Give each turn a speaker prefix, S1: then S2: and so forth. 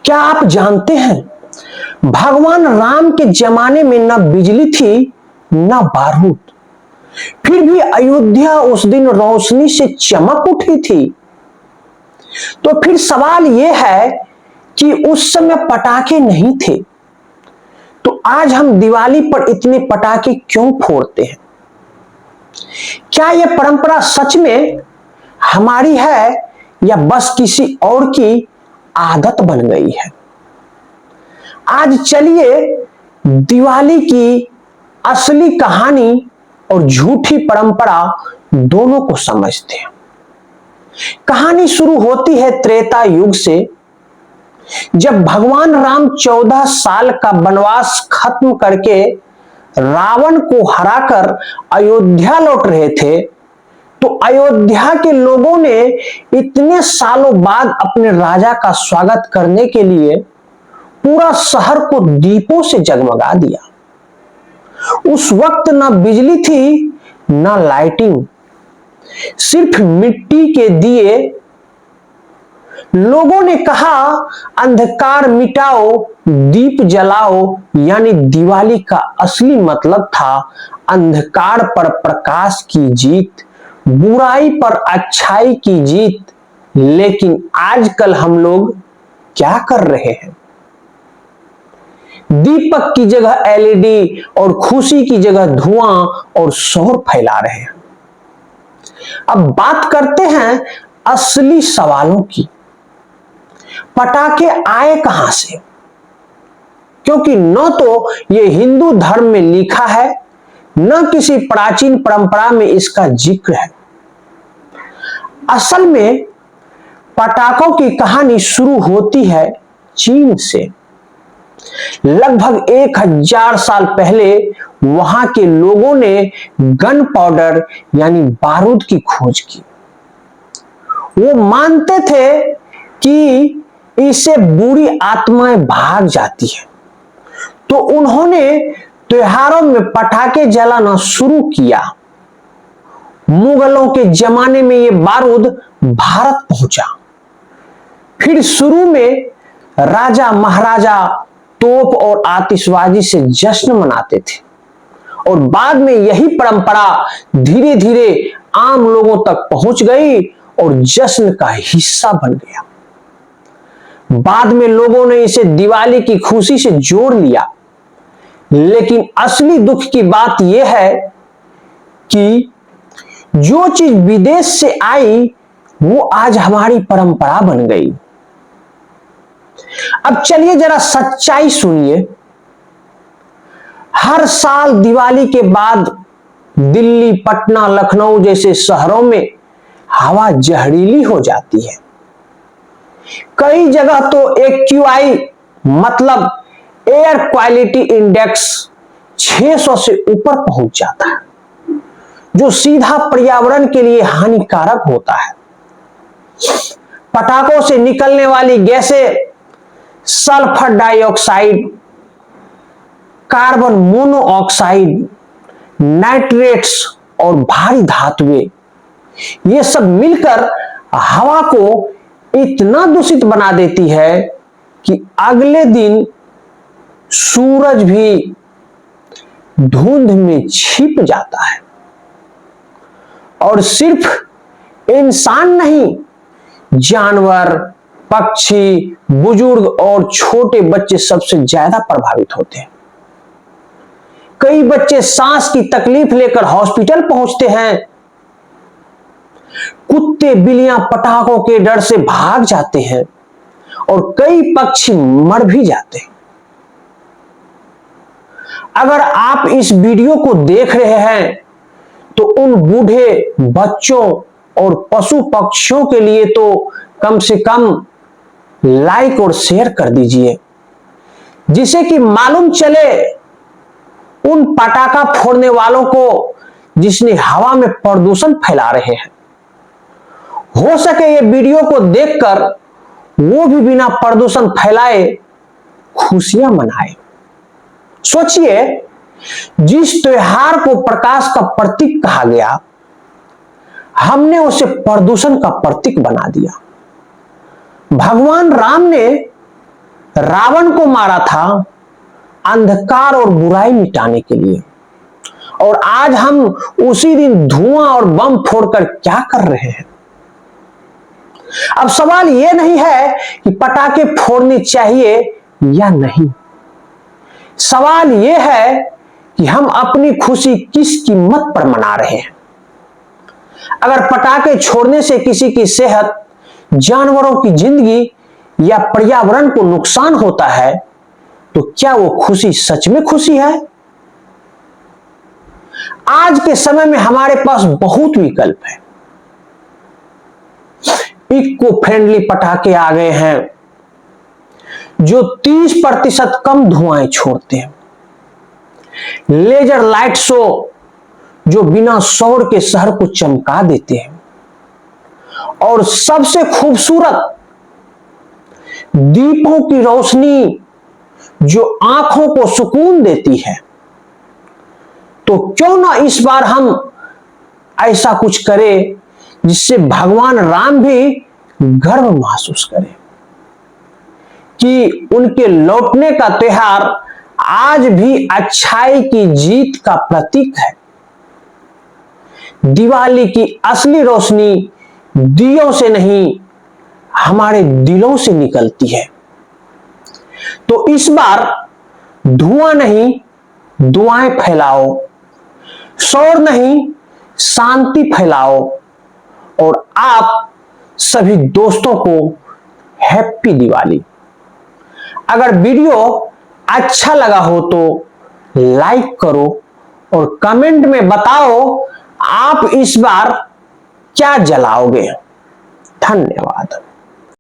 S1: क्या आप जानते हैं भगवान राम के जमाने में न बिजली थी न बारूद, फिर भी अयोध्या उस दिन रोशनी से चमक उठी थी। तो फिर सवाल यह है कि उस समय पटाखे नहीं थे तो आज हम दिवाली पर इतने पटाखे क्यों फोड़ते हैं? क्या यह परंपरा सच में हमारी है या बस किसी और की आदत बन गई है? आज चलिए दिवाली की असली कहानी और झूठी परंपरा दोनों को समझते हैं। कहानी शुरू होती है त्रेता युग से, जब भगवान राम 14 साल का वनवास खत्म करके रावण को हराकर अयोध्या लौट रहे थे। तो अयोध्या के लोगों ने इतने सालों बाद अपने राजा का स्वागत करने के लिए पूरा शहर को दीपों से जगमगा दिया। उस वक्त ना बिजली थी ना लाइटिंग, सिर्फ मिट्टी के दिए। लोगों ने कहा अंधकार मिटाओ दीप जलाओ, यानी दिवाली का असली मतलब था अंधकार पर प्रकाश की जीत, बुराई पर अच्छाई की जीत। लेकिन आजकल हम लोग क्या कर रहे हैं? दीपक की जगह एलईडी और खुशी की जगह धुआं और शोर फैला रहे हैं। अब बात करते हैं असली सवालों की। पटाखे आए कहां से? क्योंकि न तो यह हिंदू धर्म में लिखा है न किसी प्राचीन परंपरा में इसका जिक्र है। असल में पटाखों की कहानी शुरू होती है चीन से। लगभग 1000 साल पहले वहां के लोगों ने गन पाउडर यानी बारूद की खोज की। वो मानते थे कि इससे बुरी आत्माएं भाग जाती है, तो उन्होंने त्योहारों में पटाखे जलाना शुरू किया। मुगलों के जमाने में यह बारूद भारत पहुंचा। फिर शुरू में राजा महाराजा तोप और आतिशबाजी से जश्न मनाते थे और बाद में यही परंपरा धीरे धीरे आम लोगों तक पहुंच गई और जश्न का हिस्सा बन गया। बाद में लोगों ने इसे दिवाली की खुशी से जोड़ लिया। लेकिन असली दुख की बात यह है कि जो चीज विदेश से आई वो आज हमारी परंपरा बन गई। अब चलिए जरा सच्चाई सुनिए। हर साल दिवाली के बाद दिल्ली, पटना, लखनऊ जैसे शहरों में हवा जहरीली हो जाती है। कई जगह तो AQI मतलब एयर क्वालिटी इंडेक्स 600 से ऊपर पहुंच जाता है, जो सीधा पर्यावरण के लिए हानिकारक होता है। पटाखों से निकलने वाली गैसें sulphur dioxide, carbon monoxide, nitrates और भारी धातुएं, ये सब मिलकर हवा को इतना दूषित बना देती है कि अगले दिन सूरज भी धुंध में छिप जाता है। और सिर्फ इंसान नहीं, जानवर, पक्षी, बुजुर्ग और छोटे बच्चे सबसे ज्यादा प्रभावित होते हैं। कई बच्चे सांस की तकलीफ लेकर हॉस्पिटल पहुंचते हैं। कुत्ते बिल्लियां पटाखों के डर से भाग जाते हैं और कई पक्षी मर भी जाते हैं। अगर आप इस वीडियो को देख रहे हैं तो उन बूढ़े, बच्चों और पशु पक्षियों के लिए तो कम से कम लाइक और शेयर कर दीजिए, जिससे कि मालूम चले उन पटाखा फोड़ने वालों को जिसने हवा में प्रदूषण फैला रहे हैं। हो सके ये वीडियो को देखकर वो भी बिना प्रदूषण फैलाए खुशियां मनाए। सोचिए, जिस त्योहार को प्रकाश का प्रतीक कहा गया, हमने उसे प्रदूषण का प्रतीक बना दिया। भगवान राम ने रावण को मारा था अंधकार और बुराई मिटाने के लिए, और आज हम उसी दिन धुआं और बम फोड़कर क्या कर रहे हैं। अब सवाल यह नहीं है कि पटाखे फोड़ने चाहिए या नहीं, सवाल यह है कि हम अपनी खुशी किस कीमत पर मना रहे हैं। अगर पटाखे छोड़ने से किसी की सेहत, जानवरों की जिंदगी या पर्यावरण को नुकसान होता है, तो क्या वो खुशी सच में खुशी है? आज के समय में हमारे पास बहुत विकल्प है। इको फ्रेंडली पटाखे आ गए हैं जो 30% कम धुआं छोड़ते हैं। लेजर लाइट शो जो बिना शोर के शहर को चमका देते हैं। और सबसे खूबसूरत दीपों की रोशनी जो आंखों को सुकून देती है। तो क्यों ना इस बार हम ऐसा कुछ करें जिससे भगवान राम भी गर्व महसूस करें कि उनके लौटने का त्योहार आज भी अच्छाई की जीत का प्रतीक है। दिवाली की असली रोशनी दियों से नहीं, हमारे दिलों से निकलती है। तो इस बार धुआं नहीं, दुआएं फैलाओ, शोर नहीं, शांति फैलाओ, और आप सभी दोस्तों को हैप्पी दिवाली। अगर वीडियो अच्छा लगा हो तो लाइक करो और कमेंट में बताओ आप इस बार क्या जलाओगे। धन्यवाद।